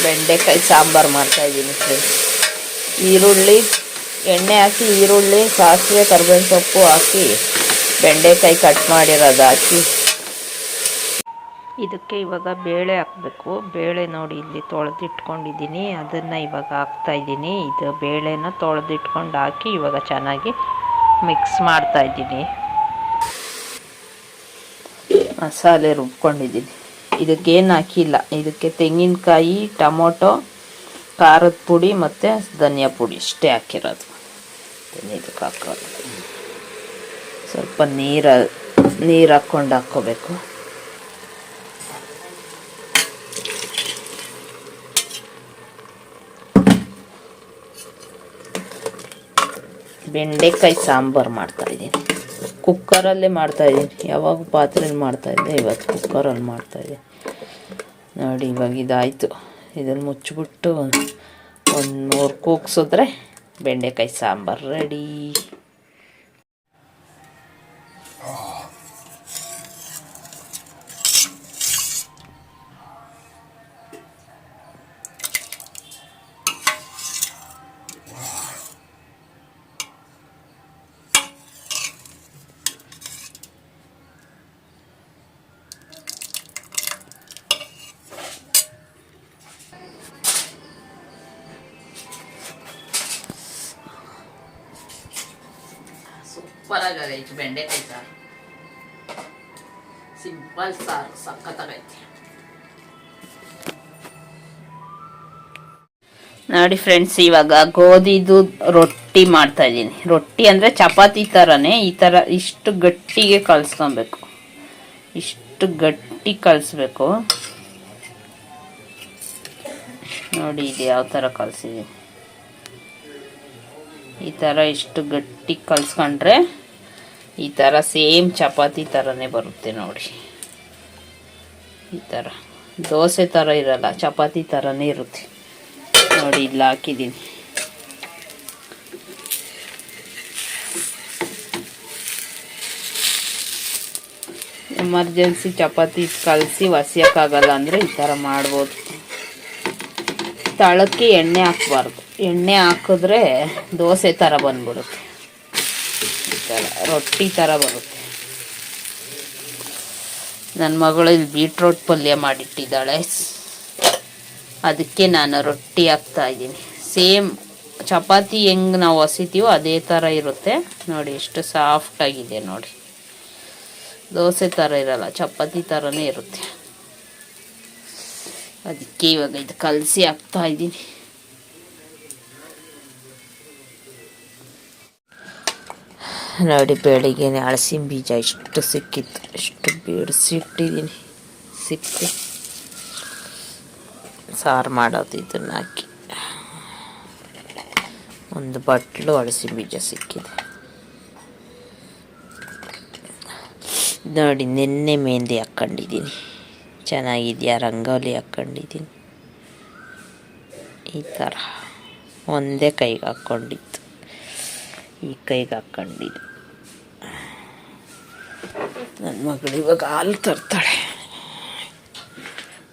ಬೆಂಡೆಕಾಯಿ ಸಾಂಬಾರು ಮಾಡ್ತಾಯಿದ್ದೀನಿ ಫ್ರೆಂಡ್ಸ್. ಈರುಳ್ಳಿ ಎಣ್ಣೆ ಹಾಕಿ ಈರುಳ್ಳಿ ಸಾಸಿವೆ ಕರಿಬೇವಿನ ಸೊಪ್ಪು ಹಾಕಿ ಬೆಂಡೆಕಾಯಿ ಕಟ್ ಮಾಡಿರೋದು ಹಾಕಿ ಇದಕ್ಕೆ ಇವಾಗ ಬೇಳೆ ಹಾಕಬೇಕು. ಬೇಳೆ ನೋಡಿ ಇಲ್ಲಿ ತೊಳೆದಿಟ್ಕೊಂಡಿದ್ದೀನಿ, ಅದನ್ನು ಇವಾಗ ಹಾಕ್ತಾಯಿದ್ದೀನಿ. ಇದು ಬೇಳೆನ ತೊಳೆದಿಟ್ಕೊಂಡು ಹಾಕಿ ಇವಾಗ ಚೆನ್ನಾಗಿ ಮಿಕ್ಸ್ ಮಾಡ್ತಾಯಿದ್ದೀನಿ. ಮಸಾಲೆ ರುಬ್ಕೊಂಡಿದ್ದೀನಿ. ಇದಕ್ಕೇನು ಹಾಕಿಲ್ಲ. ಇದಕ್ಕೆ ತೆಂಗಿನಕಾಯಿ, ಟೊಮೊಟೊ, ಖಾರದ ಪುಡಿ ಮತ್ತು ಧನಿಯಾ ಪುಡಿ ಇಷ್ಟೇ ಹಾಕಿರೋದು. ಇದಕ್ಕೆ ಹಾಕೋದು ಸ್ವಲ್ಪ ನೀರು ಹಾಕ್ಕೊಂಡು ಹಾಕ್ಕೋಬೇಕು. ಬೆಂಡೆಕಾಯಿ ಸಾಂಬಾರು ಮಾಡ್ತಾಯಿದ್ದೀನಿ. ಕುಕ್ಕರಲ್ಲೇ ಮಾಡ್ತಾಯಿದ್ದೀನಿ. ಯಾವಾಗ ಪಾತ್ರೆಯಲ್ಲಿ ಮಾಡ್ತಾಯಿದ್ದೆ, ಇವತ್ತು ಕುಕ್ಕರಲ್ಲಿ ಮಾಡ್ತಾಯಿದ್ದೀನಿ ನೋಡಿ. ಇವಾಗ ಇದಾಯಿತು. ಇದನ್ನು ಮುಚ್ಚಿಬಿಟ್ಟು ಒಂದು 3 ಕೂಗ್ಸಿದ್ರೆ ಬೆಂಡೆಕಾಯಿ ಸಾಂಬಾರು ರೆಡಿ. ಸೂಪರಾಗೈತೆ ಬೆಂಡೆಕಾಯಿ ಸಾರು. ಸಿಂಪಲ್ ಸಾರು ಸಖತ್ತಾಗೈತೆ ನೋಡಿ ಫ್ರೆಂಡ್ಸ್. ಇವಾಗ ಗೋಧಿದು ರೊಟ್ಟಿ ಮಾಡ್ತಾಯಿದ್ದೀನಿ. ರೊಟ್ಟಿ ಅಂದರೆ ಚಪಾತಿ ಥರನೇ. ಈ ಥರ ಇಷ್ಟು ಗಟ್ಟಿಗೆ ಕಲಿಸ್ಕೊಬೇಕು. ಇಷ್ಟು ಗಟ್ಟಿ ಕಲಿಸ್ಬೇಕು ನೋಡಿ. ಇದು ಯಾವ ಥರ ಕಲಿಸಿದ್ದೀನಿ. ಈ ಥರ ಇಷ್ಟು ಗಟ್ಟಿ ಕಲಿಸ್ಕೊಂಡ್ರೆ ಈ ಥರ ಸೇಮ್ ಚಪಾತಿ ಥರನೇ ಬರುತ್ತೆ ನೋಡಿ. ಈ ಥರ ದೋಸೆ ಥರ ಇರಲ್ಲ, ಚಪಾತಿ ಥರನೇ ಇರುತ್ತೆ ನೋಡಿ. ಇಲ್ಲಿ ಹಾಕಿದ್ದೀನಿ. ಎಮರ್ಜೆನ್ಸಿ ಚಪಾತಿ ಕಲಸಿ ಒಸಿಯೋಕ್ಕಾಗಲ್ಲ ಅಂದರೆ ಈ ಥರ ಮಾಡ್ಬೋದು. ತಳಕ್ಕೆ ಎಣ್ಣೆ ಹಾಕಬಾರ್ದು. ಎಣ್ಣೆ ಹಾಕಿದ್ರೆ ದೋಸೆ ಥರ ಬಂದ್ಬಿಡುತ್ತೆ. ಈ ಥರ ರೊಟ್ಟಿ ಥರ ಬರುತ್ತೆ. ನನ್ನ ಮಗಳು ಇಲ್ಲಿ ಬೀಟ್ರೋಟ್ ಪಲ್ಯ ಮಾಡಿಟ್ಟಿದ್ದಾಳೆ, ಅದಕ್ಕೆ ನಾನು ರೊಟ್ಟಿ ಹಾಕ್ತಾಯಿದ್ದೀನಿ. ಸೇಮ್ ಚಪಾತಿ ಹೆಂಗೆ ನಾವು ಹೊಸಿತೀವೋ ಅದೇ ಥರ ಇರುತ್ತೆ ನೋಡಿ. ಎಷ್ಟು ಸಾಫ್ಟಾಗಿದೆ ನೋಡಿ. ದೋಸೆ ಥರ ಇರಲ್ಲ, ಚಪಾತಿ ಥರನೇ ಇರುತ್ತೆ. ಅದಕ್ಕೆ ಇವಾಗ ಇದು ಕಲಸಿ ಹಾಕ್ತಾಯಿದ್ದೀನಿ. ನೋಡಿ, ಬೆಳಿಗ್ಗೆನೆ ಹಲಸಿನ ಬೀಜ ಇಷ್ಟು ಸಿಕ್ಕಿತ್ತು, ಇಷ್ಟು ಬಿಡಿಸಿಟ್ಟಿದ್ದೀನಿ. ಸಿಕ್ಕಿ ಸಾರು ಮಾಡೋದು. ಇದನ್ನು ಹಾಕಿ ಒಂದು ಬಟ್ಲು ಹಲಸಿನ ಬೀಜ ಸಿಕ್ಕಿದೆ ನೋಡಿ. ನಿನ್ನೆ ಮೆಹಂದಿ ಹಾಕ್ಕೊಂಡಿದ್ದೀನಿ, ಚೆನ್ನಾಗಿದೆಯಾ. ರಂಗೋಲಿ ಹಾಕ್ಕೊಂಡಿದ್ದೀನಿ. ಈ ಥರ ಒಂದೇ ಕೈಗೆ ಹಾಕ್ಕೊಂಡಿತ್ತು, ಈ ಕೈಗೆ ಹಾಕ್ಕೊಂಡಿದ್ದು. ನನ್ನ ಮಗಳು ಇವಾಗ ಹಾಲು ತರ್ತಾಳೆ.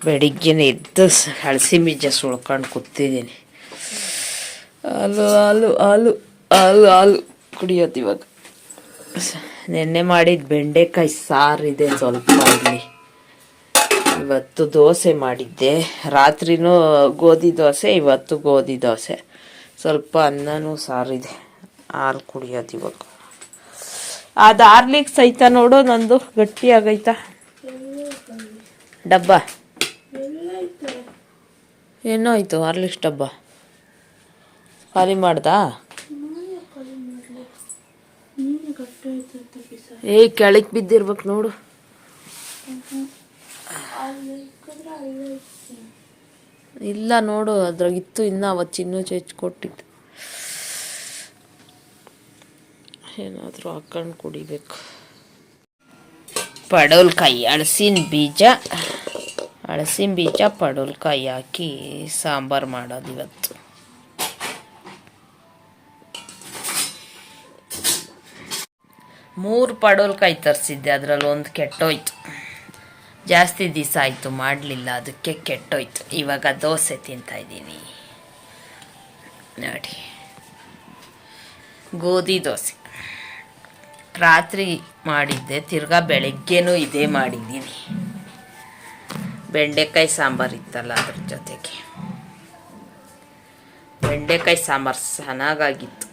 ಬೆಳಿಗ್ಗೆನೇ ಎದ್ದು ಹಲಸಿನ ಬೀಜ ಸುಳ್ಕೊಂಡು ಕೂತಿದ್ದೀನಿ. ಹಾಲು ಹಾಲು ಹಾಲು ಹಾಲು ಹಾಲು ಕುಡಿಯೋದು ಇವಾಗ. ನೆನ್ನೆ ಮಾಡಿದ ಬೆಂಡೆಕಾಯಿ ಸಾರಿದೆ ಸ್ವಲ್ಪ ಇಲ್ಲಿ. ಇವತ್ತು ದೋಸೆ ಮಾಡಿದ್ದೆ. ರಾತ್ರಿನೂ ಗೋಧಿ ದೋಸೆ, ಇವತ್ತು ಗೋಧಿ ದೋಸೆ. ಸ್ವಲ್ಪ ಅನ್ನನೂ ಸಾರಿದೆ. ಹಾಲು ಕುಡಿಯೋದು ಇವಾಗ. ಅದು ಹಾರ್ಲಿಕ್ಸ್ ಐತಾ ನೋಡು, ನಂದು ಗಟ್ಟಿ ಆಗೈತಾ ಡಬ್ಬ. ಏನೋ ಆಯಿತು ಹಾರ್ಲಿಕ್ಸ್ ಡಬ್ಬ ಖಾಲಿ ಮಾಡ್ದಾ? ಕೆಳಗೆ ಬಿದ್ದಿರ್ಬೇಕು ನೋಡು. ಇಲ್ಲ ನೋಡು, ಅದ್ರಾಗಿತ್ತು. ಇನ್ನು ಅವತ್ತು ಚಿನ್ನು ಕೊಟ್ಟಿತ್ತು. ಏನಾದರೂ ಹಾಕೊಂಡು ಕುಡಿಬೇಕು. ಪಡವಲಕಾಯಿ, ಹಲಸಿನ ಬೀಜ ಪಡವಲಕಾಯಿ ಹಾಕಿ ಸಾಂಬಾರು ಮಾಡೋದು ಇವತ್ತು. ಮೂರು ಪಡವಲಕಾಯಿ ತರಿಸಿದ್ದೆ, ಅದರಲ್ಲಿ ಒಂದು ಕೆಟ್ಟೋಯ್ತು. ಜಾಸ್ತಿ ದಿವಸ ಆಯಿತು ಮಾಡಲಿಲ್ಲ, ಅದಕ್ಕೆ ಕೆಟ್ಟೋಯ್ತು. ಇವಾಗ ದೋಸೆ ತಿಂತಾಯಿದ್ದೀನಿ ನೋಡಿ, ಗೋಧಿ ದೋಸೆ. ರಾತ್ರಿ ಮಾಡಿದ್ದೆ, ತಿರ್ಗಾ ಬೆಳಗ್ಗೆನೂ ಇದೇ ಮಾಡಿದ್ದೀನಿ. ಬೆಂಡೆಕಾಯಿ ಸಾಂಬಾರು ಇತ್ತಲ್ಲ, ಅದ್ರ ಜೊತೆಗೆ ಬೆಂಡೆಕಾಯಿ ಸಾಂಬಾರು ಚೆನ್ನಾಗಾಗಿತ್ತು,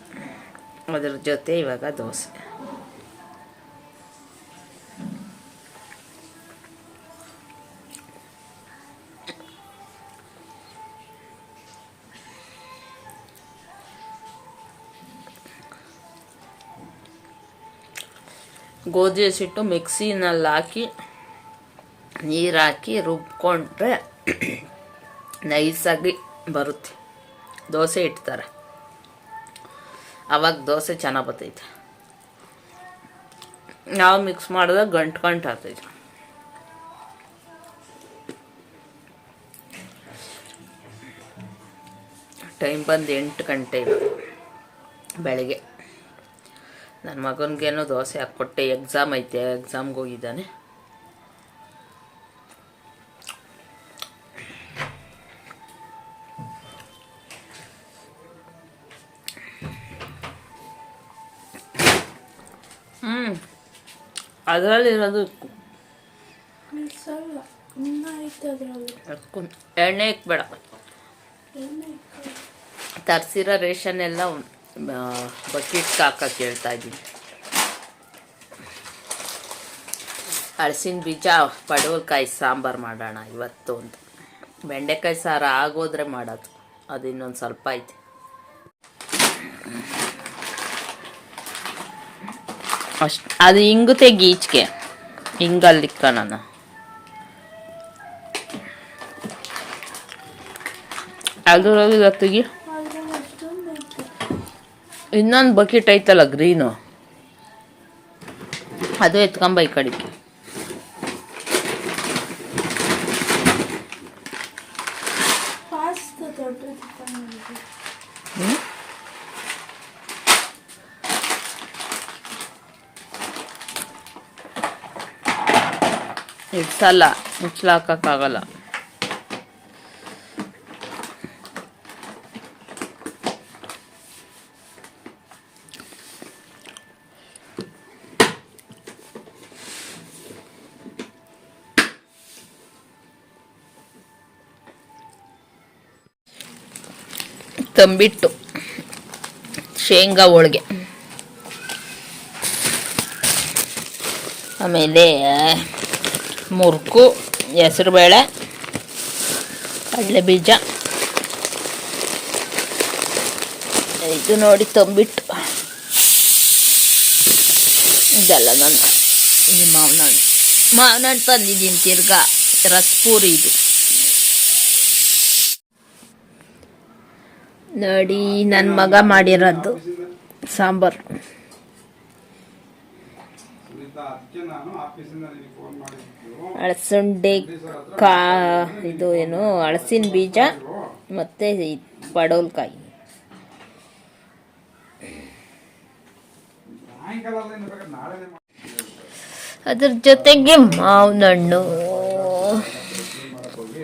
ಅದ್ರ ಜೊತೆ ಇವಾಗ ದೋಸೆ. ಗೋಧಿ ಹಸಿಟ್ಟು ಮಿಕ್ಸಿನಲ್ಲಿ ಹಾಕಿ ನೀರು ಹಾಕಿ ರುಬ್ಕೊಂಡ್ರೆ ನೈಸಾಗಿ ಬರುತ್ತೆ. ದೋಸೆ ಇಡ್ತಾರೆ, ಆವಾಗ ದೋಸೆ ಚೆನ್ನಾಗಿ ಬರ್ತೈತೆ. ನಾವು ಮಿಕ್ಸ್ ಮಾಡಿದಾಗ ಗಂಟು ಆಗ್ತೈತೆ. ಟೈಮ್ ಬಂದು 8 ಗಂಟೆ ಬೆಳಗ್ಗೆ. ನನ್ನ ಮಗನಿಗೇನೋ ದೋಸೆ ಹಾಕ್ಕೊಟ್ಟೆ, ಎಕ್ಸಾಮ್ ಐತೆ, ಎಕ್ಸಾಮ್ಗೆ ಹೋಗಿದ್ದಾನೆ. ಅದರಲ್ಲಿರೋದು ಎಣ್ಣೆ ಇಕ್ಬೇಡ, ತರಿಸಿರೋ ರೇಷನ್ ಎಲ್ಲ ಬಕೆಟ್ಗೆ ಹಾಕಕ್ಕೆ ಹೇಳ್ತಾ ಇದ್ದೀನಿ. ಹಲಸಿನ ಬೀಜ ಪಡವಲಕಾಯಿ ಸಾಂಬಾರು ಮಾಡೋಣ ಇವತ್ತು ಅಂತ. ಬೆಂಡೆಕಾಯಿ ಸಾರು ಆಗೋದ್ರೆ ಮಾಡೋದು, ಅದು ಇನ್ನೊಂದು ಸ್ವಲ್ಪ ಐತೆ. ಅಷ್ಟು ಅದು ಹಿಂಗು ತೆಗಿ ಈಚೆಗೆ, ಹಿಂಗಲ್ಲಿಕ್ಕ ನಾನು ಅದರೊಳಗೆ ತೆಗಿ. ಇನ್ನೊಂದು ಬಕೆಟ್ ಐತಲ್ಲ ಗ್ರೀನು, ಅದು ಎತ್ಕೊಂಬ ಈ ಕಡೆಗೆ. ಇಡ್ಸಲ್ಲ, ಮುಚ್ಚಲಾಕಕ್ಕಾಗಲ್ಲ. ತಂಬಿಟ್ಟು ಶೇಂಗಾ ಹೋಳಿಗೆ, ಆಮೇಲೆ ಮುರುಕು, ಹೆಸರುಬೇಳೆ, ಕಡಲೆ ಬೀಜ, ಇದು ನೋಡಿ ತಂಬಿಟ್ಟು. ಇದೆಲ್ಲ ನಾನು ಈ ಮಾವಿನಣ್ಣು ತಂದಿದ್ದೀನಿ. ತಿರ್ಗಾ ರಸಪೂರಿ ಇದು ನೋಡಿ, ನನ್ನ ಮಗ ಮಾಡಿರೋದು ಸಾಂಬಾರು. ಅಳಸಂಡೆ ಇದು ಏನು ಹಲಸಿನ ಬೀಜ ಮತ್ತು ಪಡವಲಕಾಯಿ. ಅದ್ರ ಜೊತೆಗೆ ಮಾವಿನಣ್ಣು,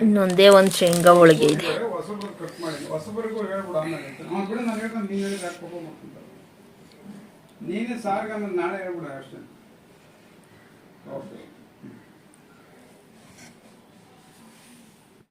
ಇನ್ನೊಂದೇ ಒಂದು ಶೇಂಗಾ ಹೋಳಿಗೆ ಇದೆ. ನೀನೇ ಸಾರ್ಗ ನಾಳೆ ಹೇಳ್ಬಿಡ ಅಷ್ಟೇ. ಓಕೆ.